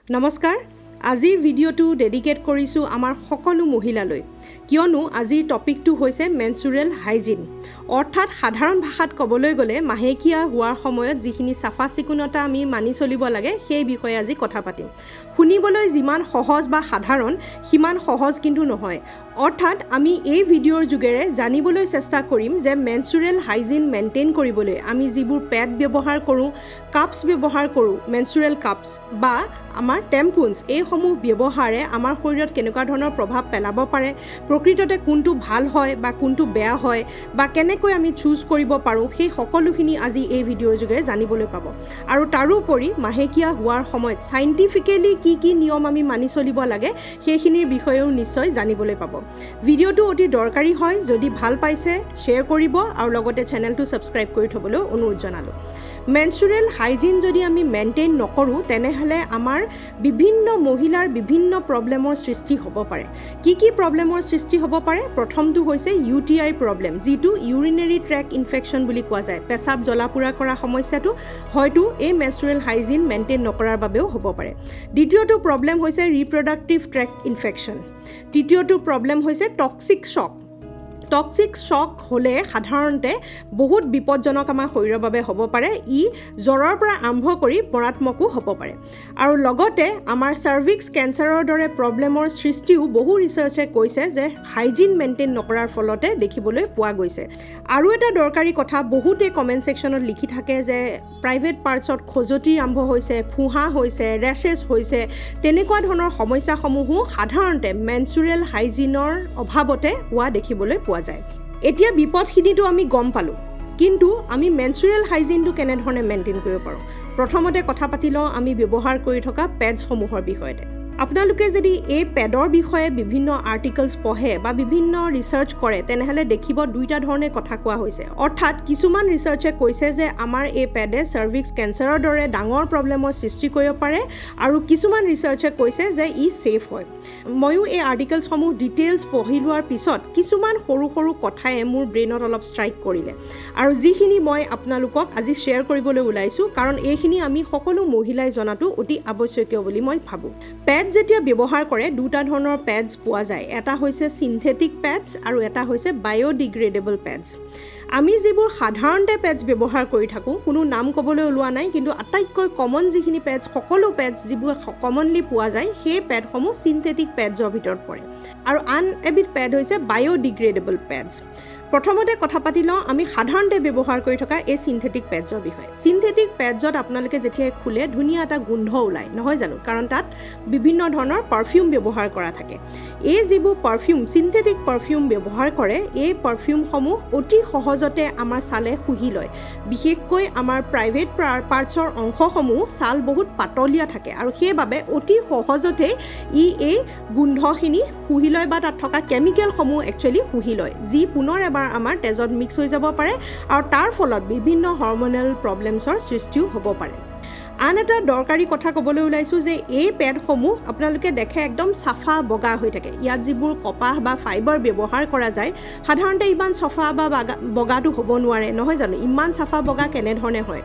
নমস্কাৰ আজিৰ ভিডিঅ'টো ডেডিকেট কৰিছো আমাৰ সকলো মহিলালৈ কিয়নো আজিৰ টপিকটো হৈছে মেনচুৰেল হাইজিন অৰ্থাৎ সাধাৰণ ভাষাত ক'বলৈ গ'লে মাহেকীয়া হোৱাৰ সময়ত যিখিনি চাফা চিকুণতা আমি মানি চলিব লাগে সেই বিষয়ে আজি কথা পাতিম শুনিবলৈ যিমান সহজ বা সাধাৰণ সিমান সহজ কিন্তু নহয় অৰ্থাৎ আমি এই ভিডিঅ'ৰ যোগেৰে জানিবলৈ চেষ্টা কৰিম যে মেনচুৰেল হাইজিন মেইনটেইন কৰিবলৈ আমি যিবোৰ পেড ব্যৱহাৰ কৰোঁ কাপছ ব্যৱহাৰ কৰোঁ মেনচুৰেল কাপছ বা আমাৰ টেম্পুনছ এইসমূহ ব্যৱহাৰে আমাৰ শৰীৰত কেনেকুৱা ধৰণৰ প্ৰভাৱ পেলাব পাৰে প্ৰকৃততে কোনটো ভাল হয় বা কোনটো বেয়া হয় বা কেনেকৈ আমি চুজ কৰিব পাৰোঁ সেই সকলোখিনি আজি এই ভিডিঅ'ৰ যোগেৰে জানিবলৈ পাব আৰু তাৰোপৰি মাহেকীয়া হোৱাৰ সময়ত সাইন্টিফিকেলি কি নিয়ম আমি মানি চলিব লাগে সেইখিনিৰ বিষয়েও নিশ্চয় জানিবলৈ পাব ভিডিঅ'টো অতি দৰকাৰী হয় যদি ভাল পাইছে শ্বেয়াৰ কৰিব আৰু লগতে চেনেলটো ছাবস্ক্ৰাইব কৰি থবলৈ অনুৰোধ জনালোঁ মেনচুৰেল হাইজিন যদি আমি মেইনটেইন নকৰোঁ তেনেহ'লে আমাৰ বিভিন্ন মহিলাৰ বিভিন্ন প্ৰব্লেমৰ সৃষ্টি হ'ব পাৰে কি প্ৰব্লেমৰ সৃষ্টি হ'ব পাৰে প্ৰথমটো হৈছে UTI প্ৰব্লেম যিটো ইউৰিনেৰী ট্ৰেক ইনফেকশ্যন বুলি কোৱা যায় পেচাব জ্বলা-পোৰা কৰা সমস্যাটো হয়তো এই মেনচুৰেল হাইজিন মেইনটেইন নকৰাৰ বাবেও হ'ব পাৰে দ্বিতীয়টো প্ৰব্লেম হৈছে ৰিপ্ৰডাক্টিভ ট্ৰেক ইনফেকশ্যন তৃতীয়টো প্ৰব্লেম হৈছে টক্সিক শ্বক হ'লে সাধাৰণতে বহুত বিপদজনক আমাৰ শৰীৰৰ বাবে হ'ব পাৰে ই জ্বৰৰ পৰা আৰম্ভ কৰি মাৰাত্মকো হ'ব পাৰে আৰু লগতে আমাৰ চাৰ্ভিক্স কেঞ্চাৰৰ দৰে প্ৰব্লেমৰ সৃষ্টিও বহু ৰিচাৰ্চে কৈছে যে হাইজিন মেইনটেইন নকৰাৰ ফলতে দেখিবলৈ পোৱা গৈছে আৰু এটা দৰকাৰী কথা বহুতে কমেণ্ট ছেকশ্যনত লিখি থাকে যে প্ৰাইভেট পাৰ্টছত খজুৱতি আৰম্ভ হৈছে ফুঁহা হৈছে ৰেচেছ হৈছে তেনেকুৱা ধৰণৰ সমস্যাসমূহো সাধাৰণতে মেনচুৰেল হাইজিনৰ অভাৱতে হোৱা দেখিবলৈ পোৱা যায় এতিয়া বিপদখিনিটো আমি গম পালোঁ কিন্তু আমি মেনচুৰেল হাইজিনটো কেনেধৰণে মেইনটেইন কৰিব পাৰোঁ প্ৰথমতে কথা পাতি লওঁ আমি ব্যৱহাৰ কৰি থকা পেডছসমূহৰ বিষয়তে আপোনালোকে যদি এই পেডৰ বিষয়ে বিভিন্ন আৰ্টিকলছ পঢ়ে বা বিভিন্ন ৰিচাৰ্চ কৰে তেনেহ'লে দেখিব দুইটা ধৰণে কথা কোৱা হৈছে অৰ্থাৎ কিছুমান ৰিচাৰ্চে কৈছে যে আমাৰ এই পেডে চাৰ্ভিক্স কেঞ্চাৰৰ দৰে ডাঙৰ প্ৰব্লেমৰ সৃষ্টি কৰিব পাৰে আৰু কিছুমান ৰিচাৰ্চে কৈছে যে ই ছেফ হয় ময়ো এই আৰ্টিকলছসমূহ ডিটেইলছ পঢ়ি লোৱাৰ পিছত কিছুমান সৰু কথাই মোৰ ব্ৰেইনত অলপ ষ্ট্ৰাইক কৰিলে আৰু যিখিনি মই আপোনালোকক আজি শ্বেয়াৰ কৰিবলৈ ওলাইছোঁ কাৰণ এইখিনি আমি সকলো মহিলাই জনাটো অতি আৱশ্যকীয় বুলি মই ভাবোঁ পেড যেতিয়া ব্যৱহাৰ কৰে দুটা ধৰণৰ পেডছ পোৱা যায় এটা হৈছে সিনথেটিক পেডছ আৰু এটা হৈছে বায়'ডিগ্ৰেডেবল পেডছ আমি যিবোৰ সাধাৰণতে পেডছ ব্যৱহাৰ কৰি থাকোঁ কোনো নাম ক'বলৈ ওলোৱা নাই কিন্তু আটাইতকৈ কমন যিখিনি পেডছ সকলো পেডছ যিবোৰ কমনলি পোৱা যায় সেই পেডসমূহ সিনথেটিক পেডছৰ ভিতৰত পৰে আৰু আন এবিধ পেড হৈছে বায়'ডিগ্ৰেডেবল পেডছ প্ৰথমতে কথা পাতি লওঁ আমি সাধাৰণতে ব্যৱহাৰ কৰি থকা এই সিনথেটিক পেডছৰ বিষয়ে সিনথেটিক পেডছত আপোনালোকে যেতিয়া খোলে ধুনীয়া এটা গোন্ধ ওলায় নহয় জানো কাৰণ তাত বিভিন্ন ধৰণৰ পাৰফিউম ব্যৱহাৰ কৰা থাকে এই যিবোৰ পাৰফিউম সিনথেটিক পাৰফিউম ব্যৱহাৰ কৰে এই পাৰফিউমসমূহ অতি সহজতে আমাৰ ছালে শুহি লয় বিশেষকৈ আমাৰ প্ৰাইভেট পাৰ্টছৰ অংশসমূহ ছাল বহুত পাতলীয়া থাকে আৰু সেইবাবে অতি সহজতে ই এই গোন্ধখিনি শুহি লয় বা তাত থকা কেমিকেলসমূহ একচুৱেলি শুহি লয় যি পুনৰ এবাৰ আমাৰ তেজত মিক্স হৈ যাব পাৰে আৰু তাৰ ফলত বিভিন্ন হৰম'নেল প্ৰব্লেমছৰ সৃষ্টিও হ'ব পাৰে আন এটা দৰকাৰী কথা ক'বলৈ ওলাইছোঁ যে এই পেডসমূহ আপোনালোকে দেখে একদম চাফা বগা হৈ থাকে ইয়াত যিবোৰ কপাহ বা ফাইবাৰ ব্যৱহাৰ কৰা যায় সাধাৰণতে ইমান চাফা বা বগাটো হ'ব নোৱাৰে নহয় জানো ইমান চাফা বগা কেনেধৰণে হয়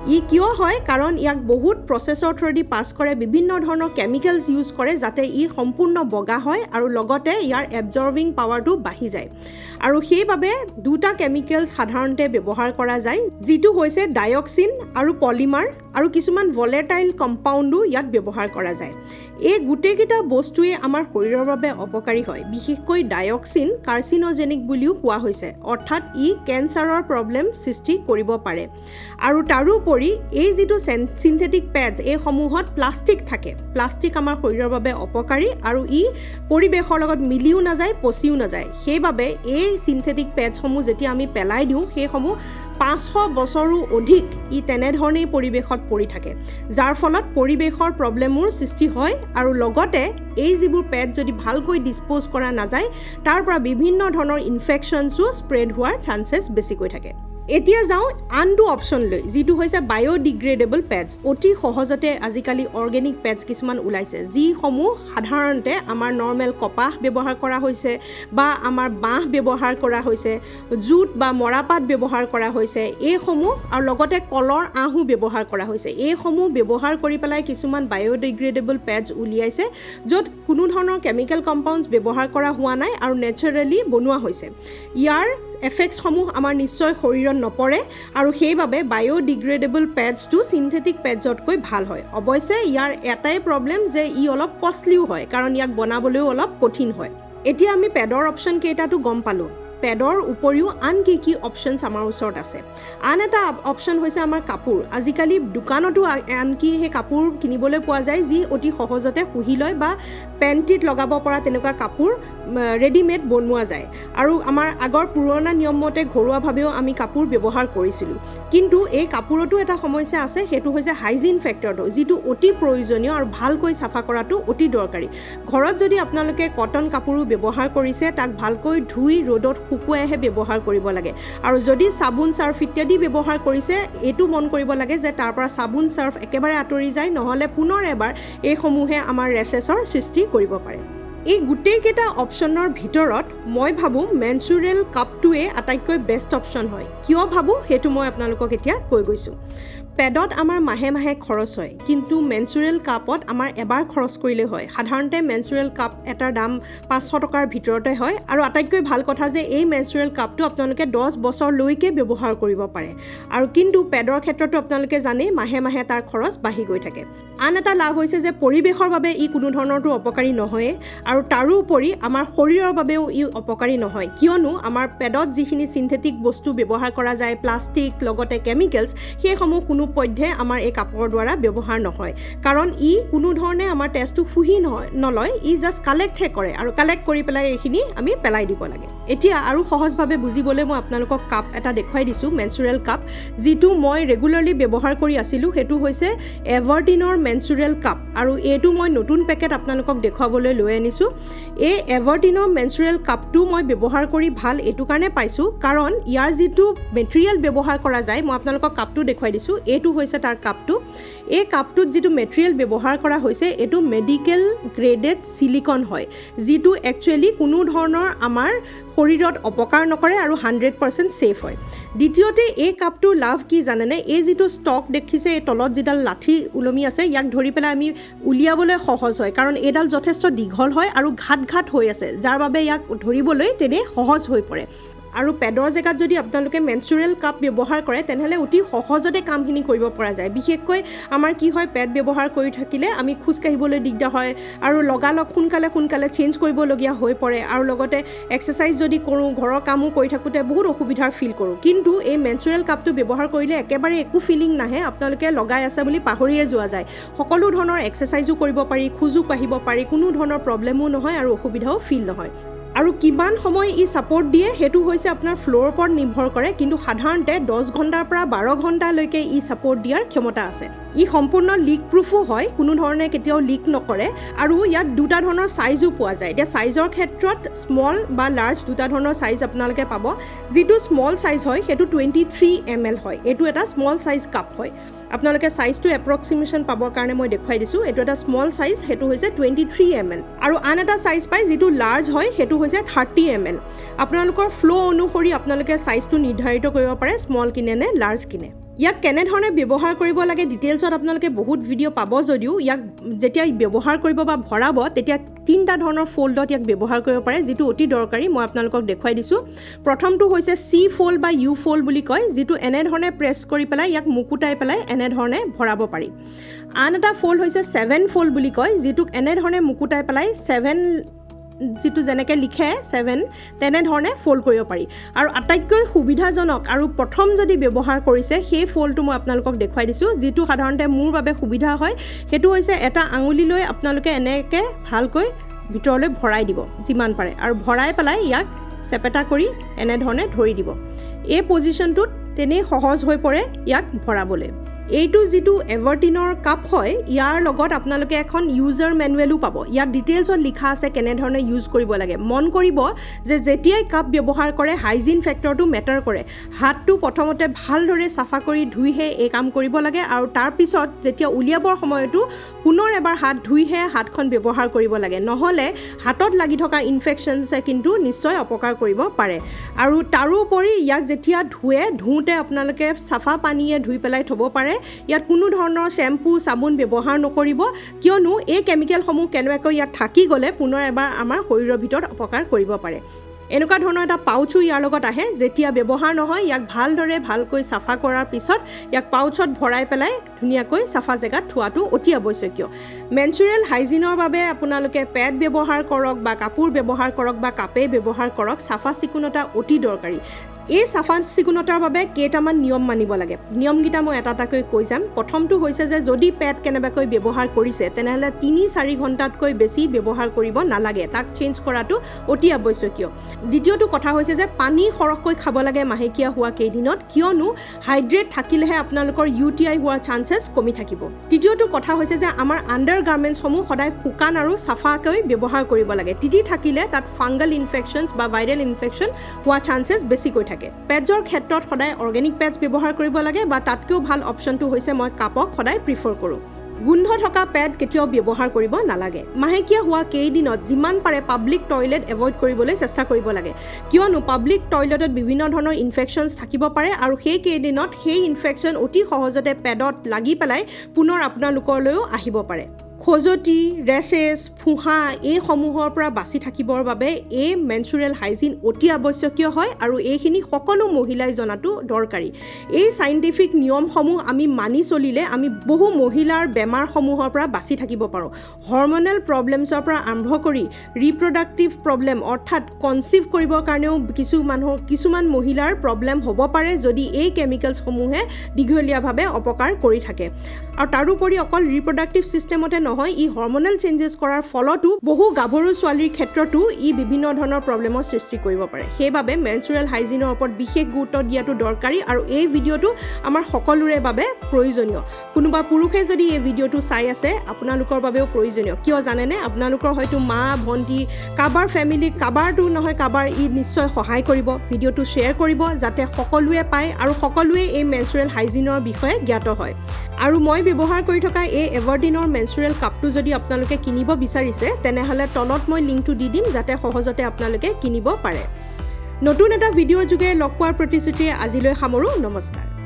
ই কিয় হয় কাৰণ ইয়াক বহুত প্ৰচেছৰ থ্ৰুদি পাছ কৰে বিভিন্ন ধৰণৰ কেমিকেলছ ইউজ কৰে যাতে ই সম্পূৰ্ণ বগা হয় আৰু লগতে ইয়াৰ এবজৰ্বিং পাৱাৰটো বাঢ়ি যায় আৰু সেইবাবে দুটা কেমিকেলছ সাধাৰণতে ব্যৱহাৰ কৰা যায় যিটো হৈছে ডাইঅক্সিন আৰু পলিমাৰ আৰু কিছুমান ভলেটাইল কম্পাউণ্ডো ইয়াত ব্যৱহাৰ কৰা যায় এই গোটেইকেইটা বস্তুৱে আমাৰ শৰীৰৰ বাবে অপকাৰী হয় বিশেষকৈ ডাইঅক্সিন কাৰ্চিনোজেনিক বুলিও কোৱা হৈছে অৰ্থাৎ ই কেঞ্চাৰৰ প্ৰব্লেম সৃষ্টি কৰিব পাৰে আৰু তাৰোপৰি এই যিটো সিনথেটিক পেডছ এইসমূহত প্লাষ্টিক থাকে প্লাষ্টিক আমাৰ শৰীৰৰ বাবে অপকাৰী আৰু ই পৰিৱেশৰ লগত মিলিও নাযায় পচিও নাযায় সেইবাবে এই সিনথেটিক পেডছসমূহ যেতিয়া আমি পেলাই দিওঁ সেইসমূহ 500 বছৰো অধিক ই তেনেধৰণেই পৰিৱেশত পৰি থাকে যাৰ ফলত পৰিৱেশৰ প্ৰব্লেমৰ সৃষ্টি হয় আৰু লগতে এই যিবোৰ পেড যদি ভালকৈ ডিসপোজ কৰা নাযায় তাৰ পৰা বিভিন্ন ধৰণৰ ইনফেকশ্যনছো স্প্ৰেড হোৱাৰ চান্সেছ বেছিকৈ থাকে এতিয়া যাওঁ আনটো অপশ্যন লৈ, যিটো হৈছে বায়'ডিগ্ৰেডেবল পেডছ। অতি সহজতে আজিকালি অৰ্গেনিক পেডছ কিছুমান ওলাইছে, যিসমূহ সাধাৰণতে আমাৰ নৰ্মেল কপাহ ব্যৱহাৰ কৰা হৈছে বা আমাৰ বাঁহ ব্যৱহাৰ কৰা হৈছে, জুট বা মৰাপাট ব্যৱহাৰ কৰা হৈছে, এইসমূহ আৰু লগতে কলৰ আঁহো ব্যৱহাৰ কৰা হৈছে। এইসমূহ ব্যৱহাৰ কৰি পেলাই কিছুমান বায়'ডিগ্ৰেডেবল পেডছ উলিয়াইছে, য'ত কোনো ধৰণৰ কেমিকেল কম্পাউণ্ডছ ব্যৱহাৰ কৰা হোৱা নাই আৰু নেচাৰেলি বনোৱা হৈছে। ইয়াৰ এফেক্টছসমূহ আমাৰ নিশ্চয় শৰীৰত নপৰে আৰু সেইবাবে বায়'ডিগ্ৰেডেবল পেডছটো চিন্থেটিক পেডছতকৈ ভাল হয়। অৱশ্যে ইয়াৰ এটাই প্ৰব্লেম যে ই অলপ কষ্টলিও হয়, কাৰণ ইয়াক বনাবলৈও অলপ কঠিন হয়। এতিয়া আমি পেডৰ অপশ্যন কেইটাটো গম পালোঁ। পেডৰ উপৰিও আন কি অপশ্যনছ আমাৰ ওচৰত আছে। আন এটা অপশ্যন হৈছে আমাৰ কাপোৰ। আজিকালি দোকানতো আনকি সেই কাপোৰ কিনিবলৈ পোৱা যায়, যি অতি সহজতে শুহি লয় বা পেণ্টিত লগাব পৰা তেনেকুৱা কাপোৰ ৰেডিমেড বনোৱা যায়। আৰু আমাৰ আগৰ পুৰণা নিয়ম মতে ঘৰুৱাভাৱেও আমি কাপোৰ ব্যৱহাৰ কৰিছিলোঁ। কিন্তু এই কাপোৰতো এটা সমস্যা আছে, সেইটো হৈছে হাইজিন ফেক্টৰটো, যিটো অতি প্ৰয়োজনীয় আৰু ভালকৈ চাফা কৰাটো অতি দৰকাৰী। ঘৰত যদি আপোনালোকে কটন কাপোৰো ব্যৱহাৰ কৰিছে, তাক ভালকৈ ধুই ৰ'দত শুকুৱাইহে ব্যৱহাৰ কৰিব লাগে। আৰু যদি চাবোন চাৰ্ফ ইত্যাদি ব্যৱহাৰ কৰিছে, এইটো মন কৰিব লাগে যে তাৰ পৰা চাবোন চাৰ্ফ একেবাৰে আঁতৰি যায়, নহ'লে পুনৰ এবাৰ এইসমূহে আমাৰ ৰেচেছৰ সৃষ্টি কৰিব পাৰে। এই গোটেইকেইটা অপশ্যনৰ ভিতৰত মই ভাবোঁ মেনচুৰেল কাপটোৱে আটাইতকৈ বেষ্ট অপশ্যন হয়। কিয় ভাবোঁ সেইটো মই আপোনালোকক এতিয়া কৈ গৈছোঁ। পেডত আমাৰ মাহে মাহে খৰচ হয়, কিন্তু মেনচুৰেল কাপত আমাৰ এবাৰ খৰচ কৰিলে হয়। সাধাৰণতে মেনচুৰেল কাপ এটাৰ দাম 500 টকাৰ ভিতৰতে হয়। আৰু আটাইতকৈ ভাল কথা যে এই মেনচুৰেল কাপটো আপোনালোকে 10 বছৰলৈকে ব্যৱহাৰ কৰিব পাৰে। আৰু কিন্তু পেডৰ ক্ষেত্ৰতো আপোনালোকে জানেই মাহে মাহে তাৰ খৰচ বাঢ়ি গৈ থাকে। আন এটা লাভ হৈছে যে পৰিৱেশৰ বাবে ই কোনো ধৰণৰতো অপকাৰী নহয়েই, আৰু তাৰোপৰি আমাৰ শৰীৰৰ বাবেও ই অপকাৰী নহয়, কিয়নো আমাৰ পেডত যিখিনি চিন্থেটিক বস্তু ব্যৱহাৰ কৰা যায়, প্লাষ্টিক লগতে কেমিকেলছ, সেইসমূহ কোনো পধ্যে আমাৰ এই কাপোৰৰ দ্বাৰা ব্যৱহাৰ নহয়। কাৰণ ই কোনো ধৰণে আমাৰ তেজটো শুহি নলয়, ই জাষ্ট কালেক্টহে কৰে, আৰু কালেক্ট কৰি পেলাই এইখিনি আমি পেলাই দিব লাগে। এতিয়া আৰু সহজভাৱে বুজিবলৈ মই আপোনালোকক কাপ এটা দেখুৱাই দিছোঁ, মেনচুৰেল কাপ, যিটো মই ৰেগুলাৰলি ব্যৱহাৰ কৰি আছিলোঁ। সেইটো হৈছে এভাৰটিনৰ মেনচুৰেল কাপ, আৰু এইটো মই নতুন পেকেট আপোনালোকক দেখুৱাবলৈ লৈ আনিছোঁ। এই এভাৰটিনৰ মেনচুৰেল কাপটো মই ব্যৱহাৰ কৰি ভাল এইটো কাৰণে পাইছোঁ, কাৰণ ইয়াৰ যিটো মেটেৰিয়েল ব্যৱহাৰ কৰা যায়, মই আপোনালোকক কাপটো দেখুৱাই দিছোঁ। এইটো হৈছে তাৰ কাপটো। এই কাপটোত যিটো মেটেৰিয়েল ব্যৱহাৰ কৰা হৈছে, এইটো মেডিকেল গ্ৰেডেড সিলিকন হয়, যিটো একচুৱেলি কোনো ধৰণৰ আমাৰ শৰীৰত অপকাৰ নকৰে আৰু 100% ছেফ হয়। দ্বিতীয়তে এই কাপটোৰ লাভ কি জানেনে? এই যিটো ষ্টক দেখিছে, এই তলত যিডাল লাঠি ওলমি আছে, ইয়াক ধৰি পেলাই আমি উলিয়াবলৈ সহজ হয়, কাৰণ এইডাল যথেষ্ট দীঘল হয় আৰু ঘাট হৈ আছে, যাৰ বাবে ইয়াক ধৰিবলৈ তেনেই সহজ হৈ পৰে। আৰু পেডৰ জেগাত যদি আপোনালোকে মেনচুৰেল কাপ ব্যৱহাৰ কৰে, তেনেহ'লে অতি সহজতে কামখিনি কৰিব পৰা যায়। বিশেষকৈ আমাৰ কি হয়, পেড ব্যৱহাৰ কৰি থাকিলে আমি খোজকাঢ়িবলৈ দিগদাৰ হয়, আৰু লগালগ সোনকালে চেঞ্জ কৰিবলগীয়া হৈ পৰে, আৰু লগতে এক্সাৰচাইজ যদি কৰোঁ, ঘৰৰ কামো কৰি থাকোঁতে বহুত অসুবিধাৰ ফিল কৰোঁ। কিন্তু এই মেনচুৰেল কাপটো ব্যৱহাৰ কৰিলে একেবাৰে একো ফিলিং নাহে, আপোনালোকে লগাই আছে বুলি পাহৰিয়ে যোৱা যায়। সকলো ধৰণৰ এক্সাৰচাইজো কৰিব পাৰি, খোজো কাঢ়িব পাৰি, কোনো ধৰণৰ প্ৰব্লেমো নহয় আৰু অসুবিধাও ফিল নহয়। আৰু কিমান সময় ই ছাপৰ্ট দিয়ে সেইটো হৈছে আপোনাৰ ফ্ল'ৰ ওপৰত নিৰ্ভৰ কৰে, কিন্তু সাধাৰণতে 10 ঘণ্টাৰ পৰা 12 ঘণ্টালৈকে ই ছাপৰ্ট দিয়াৰ ক্ষমতা আছে। ই সম্পূৰ্ণ লিক প্ৰুফো হয়, কোনো ধৰণে কেতিয়াও লিক নকৰে, আৰু ইয়াত দুটা ধৰণৰ ছাইজো পোৱা যায়। এতিয়া ছাইজৰ ক্ষেত্ৰত স্মল বা লাৰ্জ দুটা ধৰণৰ ছাইজ আপোনালোকে পাব। যিটো স্মল ছাইজ হয় সেইটো 23 ml হয়, এইটো এটা স্মল ছাইজ কাপ হয়। আপোনালোকে ছাইজটো এপ্ৰক্সিমেশ্যন পাবৰ কাৰণে মই দেখুৱাই দিছোঁ। এইটো এটা স্মল ছাইজ, সেইটো হৈছে 23 ml। আৰু আন এটা ছাইজ পায় যিটো লাৰ্জ হয়, সেইটো হৈছে 30 ml। আপোনালোকৰ ফ্ল' অনুসৰি আপোনালোকে ছাইজটো নিৰ্ধাৰিত কৰিব পাৰে, স্মল কিনে নে লাৰ্জ কিনে। ইয়াক কেনেধৰণে ব্যৱহাৰ কৰিব লাগে ডিটেইলছত আপোনালোকে বহুত ভিডিঅ' পাব, যদিও ইয়াক যেতিয়া ব্যৱহাৰ কৰিব বা ভৰাব, তেতিয়া 3টা ধৰণৰ ফ'ল্ডত ইয়াক ব্যৱহাৰ কৰিব পাৰে, যিটো অতি দৰকাৰী। মই আপোনালোকক দেখুৱাই দিছোঁ। প্ৰথমটো হৈছে চি ফ'ল্ড বা ইউ ফ'ল্ড বুলি কয়, যিটো এনেধৰণে প্ৰেছ কৰি পেলাই ইয়াক মুকুটাই পেলাই এনেধৰণে ভৰাব পাৰি। আন এটা ফ'ল্ড হৈছে 7 ফ'ল্ড বুলি কয়, যিটোক এনেধৰণে মুকুটাই পেলাই 7 যিটো যেনেকৈ লিখে 7 তেনেধৰণে ফ'ল্ড কৰিব পাৰি। আৰু আটাইতকৈ সুবিধাজনক আৰু প্ৰথম যদি ব্যৱহাৰ কৰিছে সেই ফ'ল্ডটো মই আপোনালোকক দেখুৱাই দিছোঁ, যিটো সাধাৰণতে মোৰ বাবে সুবিধা হয়। সেইটো হৈছে এটা আঙুলি লৈ আপোনালোকে এনেকৈ ভালকৈ ভিতৰলৈ ভৰাই দিব যিমান পাৰে, আৰু ভৰাই পেলাই ইয়াক চেপেটা কৰি এনেধৰণে ধৰি দিব। এই পজিশ্যনটোত তেনেই সহজ হৈ পৰে ইয়াক ভৰাবলৈ। এইটো যিটো এভাৰটিনৰ কাপ হয় ইয়াৰ লগত আপোনালোকে এখন ইউজাৰ মেনুৱেলো পাব ইয়াত ডিটেইলছত লিখা আছে কেনেধৰণে ইউজ কৰিব লাগে মন কৰিব যে যেতিয়াই কাপ ব্যৱহাৰ কৰে হাইজিন ফেক্টৰটো মেটাৰ কৰে হাতটো প্ৰথমতে ভালদৰে চাফা কৰি ধুইহে এই কাম কৰিব লাগে আৰু তাৰপিছত যেতিয়া উলিয়াবৰ সময়তো পুনৰ এবাৰ হাত ধুইহে হাতখন ব্যৱহাৰ কৰিব লাগে নহ'লে হাতত লাগি থকা ইনফেকশ্যনছে কিন্তু নিশ্চয় অপকাৰ কৰিব পাৰে আৰু তাৰোপৰি ইয়াক যেতিয়া ধুওঁতে আপোনালোকে চাফা পানীয়ে ধুই পেলাই থ'ব পাৰে ইয়াত কোনো ধৰণৰ শ্যাম্পু চাবোন ব্যৱহাৰ নকৰিব কিয়নো এই কেমিকেলসমূহ কেনেবাকৈ ইয়াত থাকি গ'লে পুনৰ এবাৰ আমাৰ শৰীৰৰ ভিতৰত অপকাৰ কৰিব পাৰে এনেকুৱা ধৰণৰ এটা পাউচো ইয়াৰ লগত আহে যেতিয়া ব্যৱহাৰ নহয় ইয়াক ভালকৈ চাফা কৰাৰ পিছত ইয়াক পাউচত ভৰাই পেলাই ধুনীয়াকৈ চাফা জেগাত থোৱাটো অতি আৱশ্যকীয় মেনচুৰেল হাইজিনৰ বাবে আপোনালোকে পেড ব্যৱহাৰ কৰক বা কাপোৰ ব্যৱহাৰ কৰক বা কাপে ব্যৱহাৰ কৰক চাফা চিকুণতা অতি দৰকাৰী এই চাফা চিকুণতাৰ বাবে কেইটামান নিয়ম মানিব লাগে নিয়মকেইটা মই এটাকৈ কৈ যাম প্ৰথমটো হৈছে যে যদি পেড কেনেবাকৈ ব্যৱহাৰ কৰিছে তেনেহ'লে 3-4 ঘণ্টাতকৈ বেছি ব্যৱহাৰ কৰিব নালাগে তাক চেঞ্জ কৰাটো অতি আৱশ্যকীয় দ্বিতীয়টো কথা হৈছে যে পানী সৰহকৈ খাব লাগে মাহেকীয়া হোৱা কেইদিনত কিয়নো হাইড্ৰেট থাকিলেহে আপোনালোকৰ UTI হোৱাৰ চান্সেছ কমি থাকিব তৃতীয়টো কথা হৈছে যে আমাৰ আণ্ডাৰ গাৰ্মেণ্টছসমূহ সদায় শুকান আৰু চাফাকৈ ব্যৱহাৰ কৰিব লাগে তিতি থাকিলে তাত ফাংগাল ইনফেকশ্যনছ বা ভাইৰেল ইনফেকশ্যন হোৱা চান্সেছ বেছিকৈ থাকে পেডৰ ক্ষেত্ৰত সদায় অৰ্গেনিক পেডছ ব্যৱহাৰ কৰিব লাগে বা তাতকৈও ভাল অপশ্যনটো হৈছে মই কাপক সদায় প্ৰিফাৰ কৰোঁ গোন্ধ থকা পেড কেতিয়াও ব্যৱহাৰ কৰিব নালাগে মাহেকীয়া হোৱা কেইদিনত যিমান পাৰে পাব্লিক টয়লেট এভইড কৰিবলৈ চেষ্টা কৰিব লাগে কিয়নো পাব্লিক টয়লেটত বিভিন্ন ধৰণৰ ইনফেকশ্যনছ থাকিব পাৰে আৰু সেই কেইদিনত সেই ইনফেকশ্যন অতি সহজতে পেডত লাগি পেলাই পুনৰ আপোনালোকলৈও আহিব পাৰে খজুৱতি ৰেচেছ ফুহা এইসমূহৰ পৰা বাচি থাকিবৰ বাবে এই মেনচুৰেল হাইজিন অতি আৱশ্যকীয় হয় আৰু এইখিনি সকলো মহিলাই জনাটো দৰকাৰী এই সাইন্টিফিক নিয়মসমূহ আমি মানি চলিলে আমি বহু মহিলাৰ বেমাৰসমূহৰ পৰা বাচি থাকিব পাৰোঁ হৰমনেল প্ৰব্লেমছৰ পৰা আৰম্ভ কৰি ৰিপ্ৰডাক্টিভ প্ৰব্লেম অৰ্থাৎ কনচিভ কৰিবৰ কাৰণেও কিছুমান মহিলাৰ প্ৰব্লেম হ'ব পাৰে যদি এই কেমিকেলছসমূহে দীঘলীয়াভাৱে অপকাৰ কৰি থাকে আৰু তাৰোপৰি অকল ৰিপ্ৰডাক্টিভ ছিষ্টেমতে নহয় ই হৰমনেল চেঞ্জেছ কৰাৰ ফলতো বহু গাভৰু ছোৱালীৰ ক্ষেত্ৰতো ই বিভিন্ন ধৰণৰ প্ৰব্লেমৰ সৃষ্টি কৰিব পাৰে সেইবাবে মেনচুৰেল হাইজিনৰ ওপৰত বিশেষ গুৰুত্ব দিয়াটো দৰকাৰী আৰু এই ভিডিঅ'টো আমাৰ সকলোৰে বাবে প্ৰয়োজনীয় কোনোবা পুৰুষে যদি এই ভিডিঅ'টো চাই আছে আপোনালোকৰ বাবেও প্ৰয়োজনীয় কিয় জানেনে আপোনালোকৰ হয়তো মা ভণ্টি কাবাৰ ফেমিলি কাবাৰটো নহয় কাবাৰ ই নিশ্চয় সহায় কৰিব ভিডিঅ'টো শ্বেয়াৰ কৰিব যাতে সকলোৱে পায় আৰু সকলোৱে এই মেনচুৰেল হাইজিনৰ বিষয়ে জ্ঞাত হয় আৰু মই ব্যৱহাৰ কৰি থকা এই এভাৰটিনৰ মেনচুৰেল কাপটো যদি আপোনালোকে কিনিব বিচাৰিছে তেনেহ'লে তলত মই লিংকটো দি দিম যাতে সহজতে আপোনালোকে কিনিব পাৰে নতুন এটা ভিডিঅ'ৰ যোগে লগ পোৱাৰ প্ৰতিশ্ৰুতিৰে আজিলৈ সামৰো নমস্কাৰ